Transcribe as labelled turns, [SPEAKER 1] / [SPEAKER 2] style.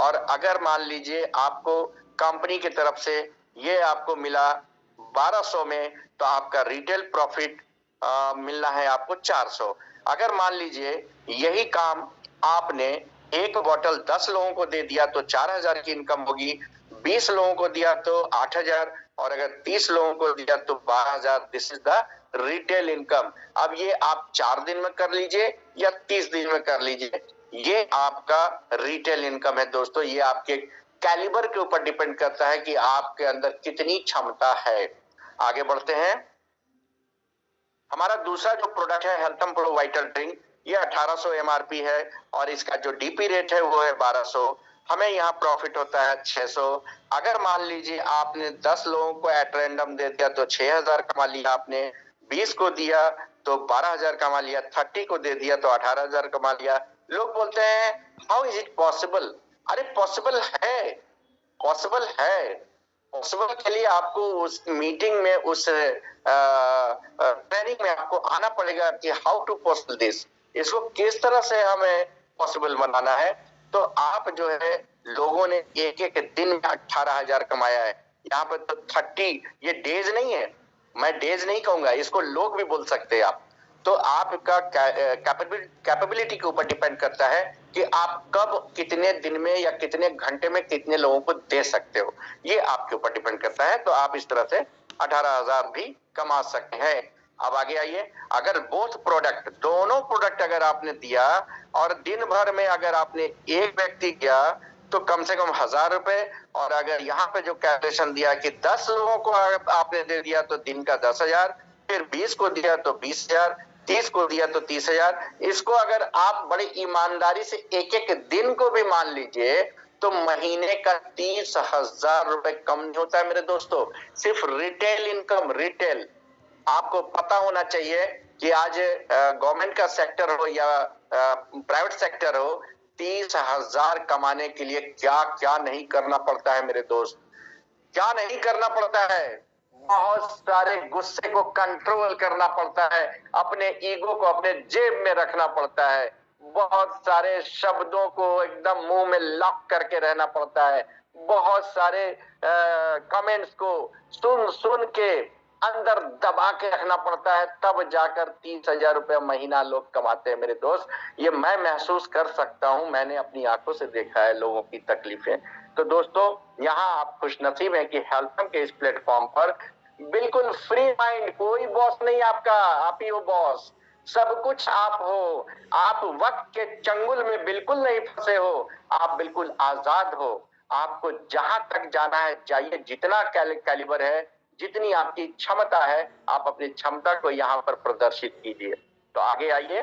[SPEAKER 1] और अगर मान लीजिए आपको कंपनी की तरफ से ये आपको मिला 1200 में, तो आपका रिटेल प्रॉफिट मिलना है आपको 400। अगर मान लीजिए यही काम आपने एक बॉटल 10 लोगों को दे दिया तो 4000 की इनकम होगी, 20 लोगों को दिया तो 8000, और अगर 30 लोगों को दिया तो 12000। This is the retail income. अब ये आप 4 दिन में कर लीजिए या 30 दिन में कर लीजिए, ये आपका रिटेल इनकम है दोस्तों। ये आपके कैलिबर के ऊपर डिपेंड करता है कि आपके अंदर कितनी क्षमता है। आगे बढ़ते हैं। हमारा दूसरा जो प्रोडक्ट है हेल्थम प्रो वाइटल ड्रिंक, ये 1800 एमआरपी है और इसका जो डीपी रेट है वो है 1200। हमें यहाँ प्रॉफिट होता है 600। अगर मान लीजिए आपने 10 लोगों को एट रैंडम दे दिया तो 6000 कमा लिया आपने, 20 को दिया तो 12000 कमा लिया, 30 को दे दिया तो 18000 कमा लिया। लोग बोलते हैं हाउ इज इट पॉसिबल? अरे पॉसिबल है, पॉसिबल है। पॉसिबल के लिए आपको उस मीटिंग में, उस ट्रेनिंग में आपको आना पड़ेगा कि हाउ टू पॉसिबल दिस, इसको किस तरह से हमें पॉसिबल बनाना है। तो आप जो है लोगों ने एक एक दिन में 18000 कमाया है। यहाँ पर तो 30, ये डेज नहीं है, मैं डेज नहीं कहूंगा, इसको लोग भी बोल सकते हैं आप। तो आपका कैपेबिलिटी के ऊपर डिपेंड करता है कि आप कब कितने दिन में या कितने घंटे में कितने लोगों को दे सकते हो, ये आपके ऊपर डिपेंड करता है। तो आप इस तरह से 18000 भी कमा सकते हैं। अब आगे आइए। अगर बोथ प्रोडक्ट, दोनों प्रोडक्ट अगर आपने दिया और दिन भर में अगर आपने एक व्यक्ति किया तो कम से कम 1000 रुपए, और अगर यहाँ पे जो कैलकुलेशन दिया कि 10 लोगों को आपने दे दिया तो दिन का 10,000, फिर 20 को दिया तो 20,000, 30 को दिया तो 30,000। इसको अगर आप बड़ी ईमानदारी से एक एक दिन को भी मान लीजिए तो महीने का 30,000 रुपए कम नहीं होता है मेरे दोस्तों। सिर्फ रिटेल इनकम, रिटेल। आपको पता होना चाहिए कि आज गवर्नमेंट का सेक्टर हो या प्राइवेट सेक्टर हो, 30,000 कमाने के लिए क्या क्या नहीं करना पड़ता है मेरे दोस्त, क्या नहीं करना पड़ता है। बहुत सारे गुस्से को कंट्रोल करना पड़ता है, अपने ईगो को अपने जेब में रखना पड़ता है, बहुत सारे शब्दों को एकदम मुंह में लॉक करके रहना पड़ता है, बहुत सारे कमेंट्स को सुन सुन के अंदर दबा के रखना पड़ता है, तब जाकर 30,000 रुपए महीना लोग कमाते हैं मेरे दोस्त। ये मैं महसूस कर सकता हूं, मैंने अपनी आंखों से देखा है लोगों की तकलीफें। तो दोस्तों यहाँ आप खुशनसीब हैं कि हेल्थम के इस प्लेटफॉर्म पर बिल्कुल फ्री माइंड, कोई बॉस नहीं आपका, आप ही हो बॉस, सब कुछ आप हो। आप वक्त के चंगुल में बिल्कुल नहीं फंसे हो, आप बिल्कुल आजाद हो। आपको जहां तक जाना है जाइए, जितना कैलिबर है, जितनी आपकी क्षमता है, आप अपनी क्षमता को यहाँ पर प्रदर्शित कीजिए। तो आगे आइए।